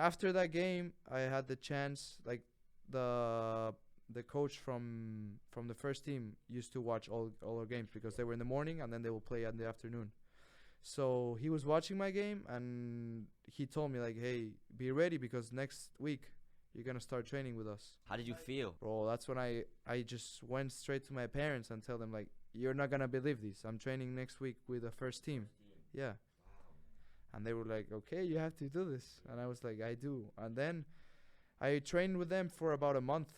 after that game, I had the chance, like the the coach from the first team used to watch all our games because they were in the morning and then they will play in the afternoon. So he was watching my game and he told me like, "Hey, be ready because next week you're gonna start training with us." How did you feel? Bro, that's when I just went straight to my parents and tell them like, "You're not gonna believe this. I'm training next week with the first team." Yeah, and they were like, "Okay, you have to do this," and I was like, "I do." And then I trained with them for about a month.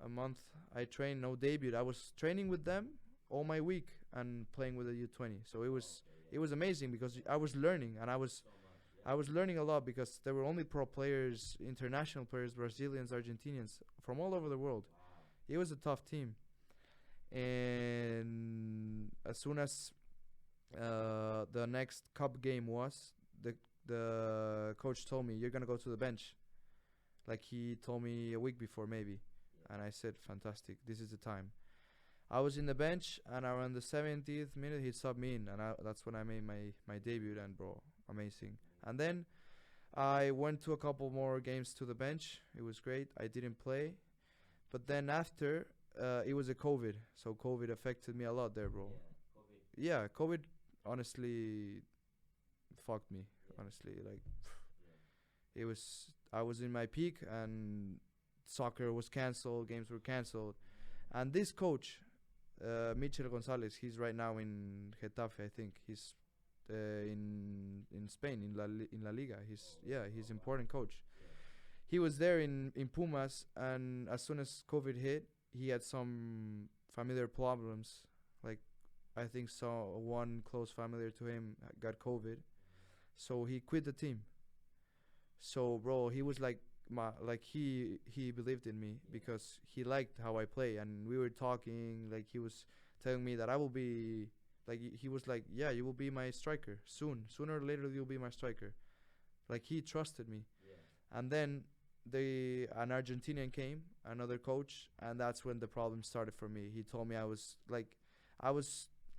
A month. I trained no debut. I was training with them all my week and playing with the U20. So it was amazing because I was learning and I was learning a lot because there were only pro players, international players, Brazilians, Argentinians from all over the world. It was a tough team. And as soon as the next cup game was, the coach told me you're gonna go to the bench. Like he told me a week before maybe, and I said, "Fantastic, this is the time." I was in the bench, and around the 70th minute, he subbed me in, and that's when I made my debut. And bro, amazing. And then I went to a couple more games to the bench. It was great. I didn't play, but then after, it was a COVID, so COVID affected me a lot there, bro. Yeah, COVID honestly fucked me. Honestly, like it was. I was in my peak, and soccer was canceled, games were canceled, and this coach, Michel Gonzalez, he's right now in Getafe, I think. He's in Spain in La Liga. He's important coach. He was there in Pumas, and as soon as COVID hit, he had some familiar problems. Like I think so, one close familiar to him got COVID, so he quit the team. So bro, he was like he believed in me because he liked how I play, and we were talking. Like he was telling me that I will be like he was like, "Yeah, you will be my striker soon. Sooner or later, you'll be my striker." Like he trusted me. And then an Argentinian came, another coach, and that's when the problem started for me. He told me I was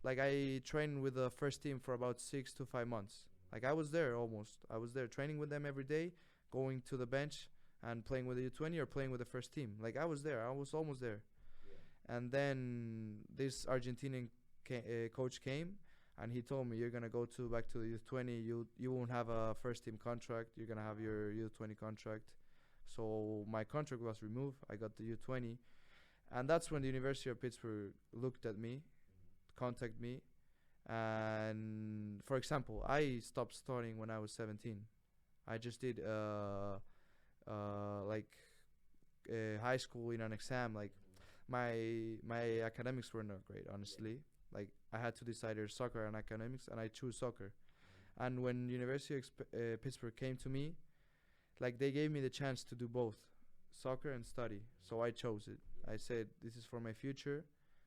I trained with the first team for about 6 to 5 months. Like I was there almost. I was there training with them every day, going to the bench and playing with the U20 or playing with the first team. Like I was there. I was almost there. And then this Argentinian coach came, and he told me, "You're gonna go to back to the U20. You won't have a first team contract. You're gonna have your U20 contract." So my contract was removed. I got the U20, and that's when the University of Pittsburgh looked at me, contacted me, and for example, I stopped studying when I was 17. I just did like high school in an exam. Like my academics were not great, honestly. Like I had to decide either soccer and academics, and I chose soccer. And when University of Pittsburgh came to me, like they gave me the chance to do both, soccer and study. So I chose it. I said, "This is for my future.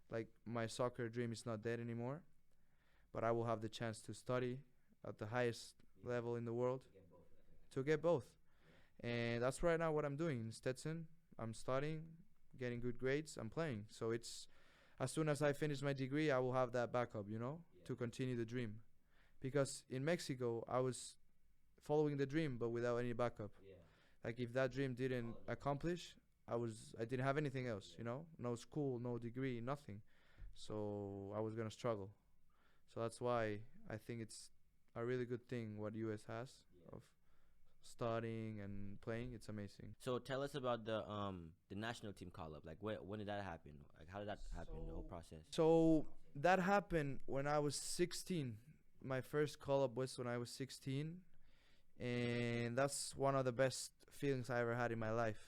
Like my soccer dream is not dead anymore, but I will have the chance to study at the highest level in the world to get both." And that's right now what I'm doing in Stetson. I'm studying, getting good grades, I'm playing. So it's as soon as I finish my degree, I will have that backup, to continue the dream. Because in Mexico, I was following the dream but without any backup. Like if that dream didn't accomplish, I didn't have anything else. No school, no degree, nothing. So I was gonna struggle. So that's why I think it's a really good thing what US has of studying and playing. It's amazing. So tell us about the national team call up. Like when did that happen? Like how did that happen? The whole process. So that happened when I was 16. My first call up was when I was 16, and that's one of the best feelings I ever had in my life.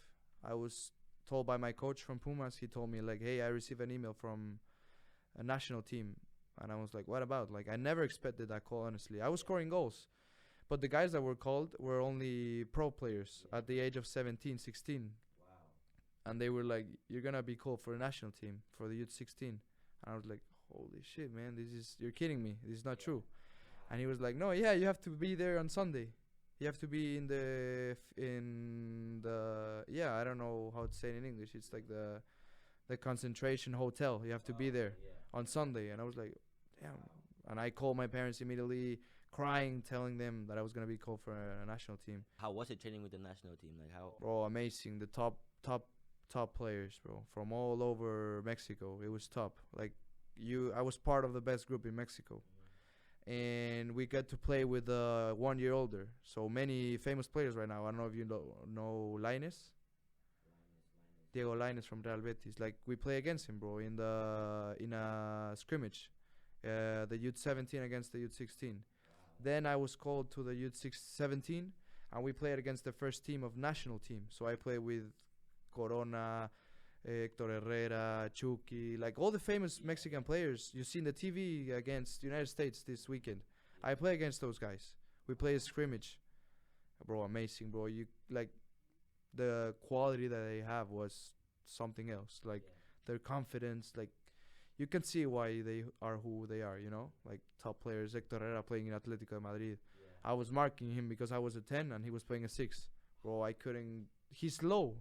I was told by my coach from Pumas. He told me like, "Hey, I received an email from a national team," and I was like, "What about?" Like I never expected that call. Honestly, I was scoring goals, but the guys that were called were only pro players at the age of 17, 16. And they were like, "You're gonna be called for the national team for the youth 16." And I was like, "Holy shit, man! You're kidding me. This is not true." And he was like, "No, yeah, you have to be there on Sunday. You have to be in the yeah, I don't know how to say it in English. It's like the concentration hotel. You have to be there on Sunday." And I was like, "Damn." And I called my parents immediately, crying, telling them that I was gonna be called for a national team. How was it training with the national team? Like how? Bro, amazing. The top players, bro, from all over Mexico. It was top. Like I was part of the best group in Mexico, and we got to play with 1 year older. So many famous players right now. I don't know if you know Lainez. Diego Lainez from Real Betis. Like we play against him, bro, in a scrimmage, the youth 17 against the youth 16. Then I was called to the youth 17, and we played against the first team of national team. So I played with Corona, Hector Herrera, Chucky, like all the famous Mexican players you see in the TV against the United States this weekend. I play against those guys. We play a scrimmage, bro. Amazing, bro. You like the quality that they have was something else. Like their confidence, like you can see why they are who they are. You know, like top players. Hector Herrera playing in Atletico de Madrid. I was marking him because I was a 10 and he was playing a 6. Bro, I couldn't. He's slow.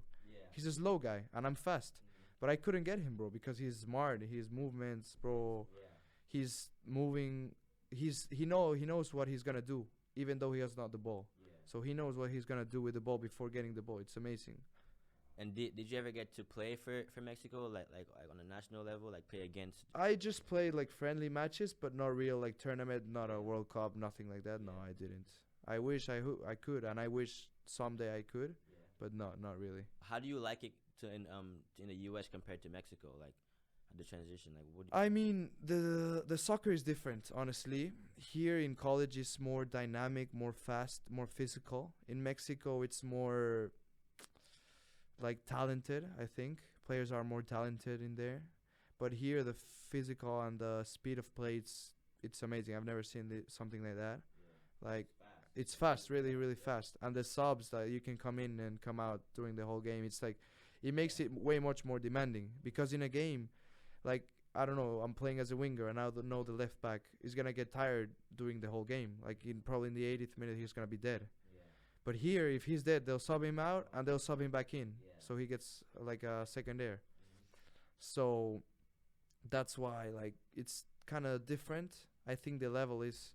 He's a slow guy, and I'm fast. But I couldn't get him, bro, because he's smart. His movements, bro. He's moving. He knows what he's gonna do, even though he has not the ball. So he knows what he's gonna do with the ball before getting the ball. It's amazing. And did you ever get to play for Mexico, like on a national level, like play against? I just played like friendly matches, but not real like tournament, not a World Cup, nothing like that. No, I didn't. I wish I could, and I wish someday I could. But not really. How do you like it in the U.S. compared to Mexico? Like the transition, like what? I mean, the soccer is different. Honestly, here in college it's more dynamic, more fast, more physical. In Mexico, it's more like talented. I think players are more talented in there. But here, the physical and the speed of play, it's amazing. I've never seen something like that. Like. It's fast, really, really fast. And the subs that you can come in and come out during the whole game, it's like, it makes it way much more demanding. Because in a game, like, I don't know, I'm playing as a winger, and I know the left back is going to get tired during the whole game. Like, probably in the 80th minute, he's going to be dead. But here, if he's dead, they'll sub him out, and they'll sub him back in. So he gets, like, a second there. So that's why, like, it's kind of different. I think the level is...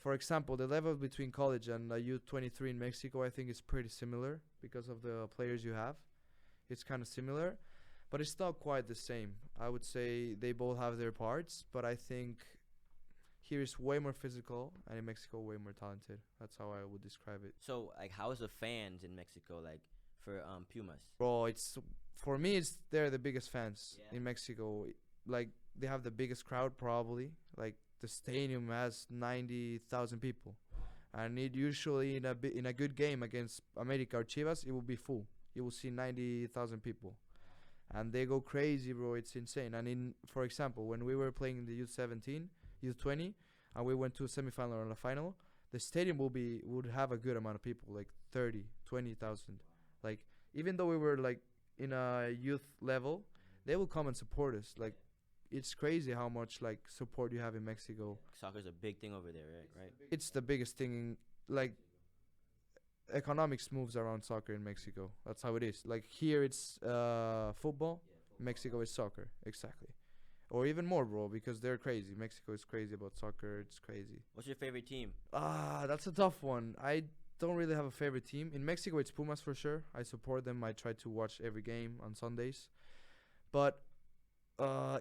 For example, the level between college and U23 in Mexico, I think is pretty similar because of the players you have. It's kind of similar, but it's not quite the same. I would say they both have their parts, but I think here is way more physical, and in Mexico, way more talented. That's how I would describe it. So, like, how is the fans in Mexico, like, for Pumas? Bro, for me, they're the biggest fans in Mexico. Like, they have the biggest crowd, probably. Like, the stadium has 90,000 people, and it usually in a good game against America or Chivas, it will be full. You will see 90,000 people, and they go crazy, bro. It's insane. And for example, when we were playing in the youth 17, youth 20, and we went to a semifinal or a final, the stadium would have a good amount of people, like 30, 20,000. Like even though we were like in a youth level, they will come and support us. Like. It's crazy how much like support you have in Mexico. Soccer's a big thing over there, right? It's the biggest thing. Like economics moves around soccer in Mexico. That's how it is. Like here it's football. Mexico is soccer. Exactly. Or even more, bro, because they're crazy. Mexico is crazy about soccer. It's crazy. What's your favorite team? That's a tough one. I don't really have a favorite team. In Mexico, it's Pumas for sure. I support them. I try to watch every game on Sundays. But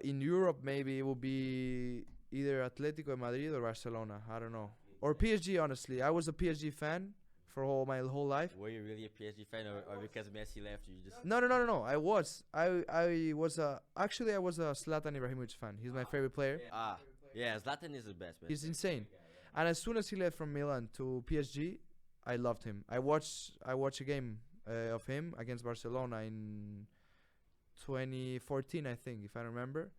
in Europe, maybe it will be either Atletico de Madrid or Barcelona. I don't know. Or PSG, honestly. I was a PSG fan for my whole life. Were you really a PSG fan, or because Messi left, you just... No. I was actually I was a Zlatan Ibrahimovic fan. He's my favorite player. Yeah, Zlatan is the best, man. He's insane. And as soon as he left from Milan to PSG, I loved him. I watched a game of him against Barcelona in 2014, I think, if I remember,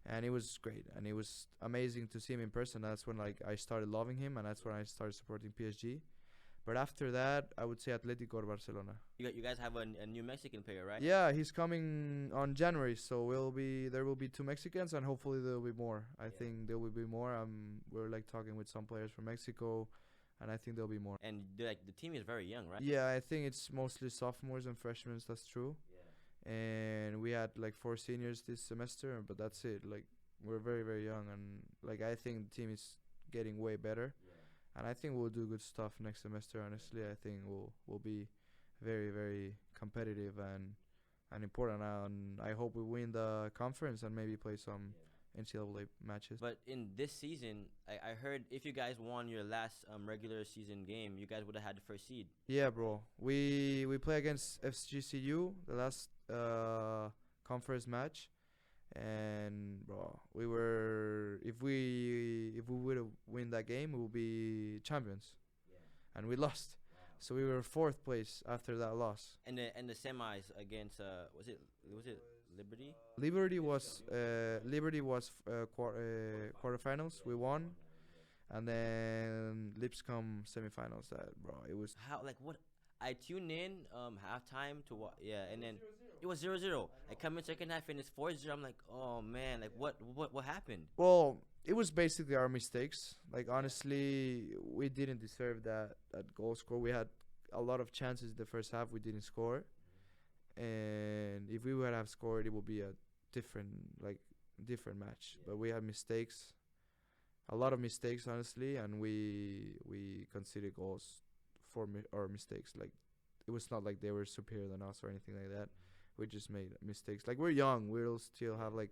and it was great, and it was amazing to see him in person. That's when like I started loving him, and that's when I started supporting PSG. But after that, I would say Atletico or Barcelona. You guys have a new Mexican player, right? Yeah, he's coming on January, so there will be 2 Mexicans, and hopefully there will be more. I think there will be more. We're like talking with some players from Mexico, and I think there'll be more. And like the team is very young, right? Yeah, I think it's mostly sophomores and freshmen. That's true. And we had like 4 seniors this semester, but that's it. Like we're very, very young, and like I think the team is getting way better. and I think we'll do good stuff next semester. Honestly, I think we'll be very very competitive and important. And I hope we win the conference and maybe play some NCAA matches. But in this season, I heard if you guys won your last regular season game, you guys would have had the first seed. Yeah, bro. We play against FGCU the last conference match, and bro, we were if we would have win that game, we would be champions, and we lost. So we were fourth place after that loss. And the semis against was it Liberty? Liberty was quarterfinals. We won, and then Lipscomb semifinals. That bro, it was How like what? I tuned in halftime to what? Yeah, and then it was 0-0. I come in second half and it's 4-0. I'm like, oh man, like what happened? well. It was basically our mistakes. Like honestly, we didn't deserve that goal score. We had a lot of chances the first half. We didn't score, and if we would have scored, it would be a different different match. But we had mistakes, a lot of mistakes, honestly, and we conceded goals for our mistakes. Like it was not like they were superior than us or anything like that. We just made mistakes. Like we're young, we'll still have like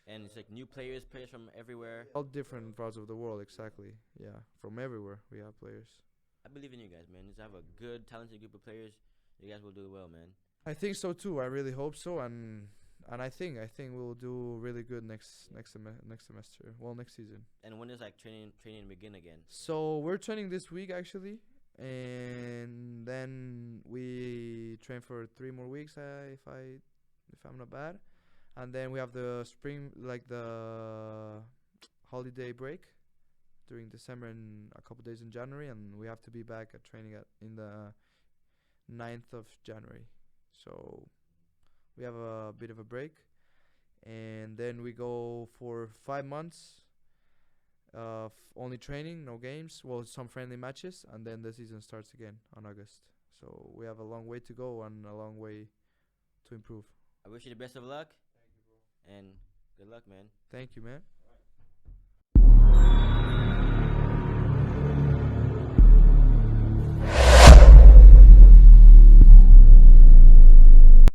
And it's like new players from everywhere. all different parts of the world. Exactly, yeah, from everywhere we have players. I believe in you guys, man. Just have a good, talented group of players. You guys will do well, man. I think so too. I really hope so, and I think we'll do really good next semester. Well, next season. And when does like training begin again? So we're training this week actually, and then we train for 3 more weeks. If I'm not bad, and then we have the spring, like the holiday break during December and a couple days in January, and we have to be back at training in the 9th of January. So we have a bit of a break, and then we go for 5 months of only training, no games, well, some friendly matches, and then the season starts again on August. So we have a long way to go and a long way to improve. I wish you the best of luck. And good luck, man. Thank you, man.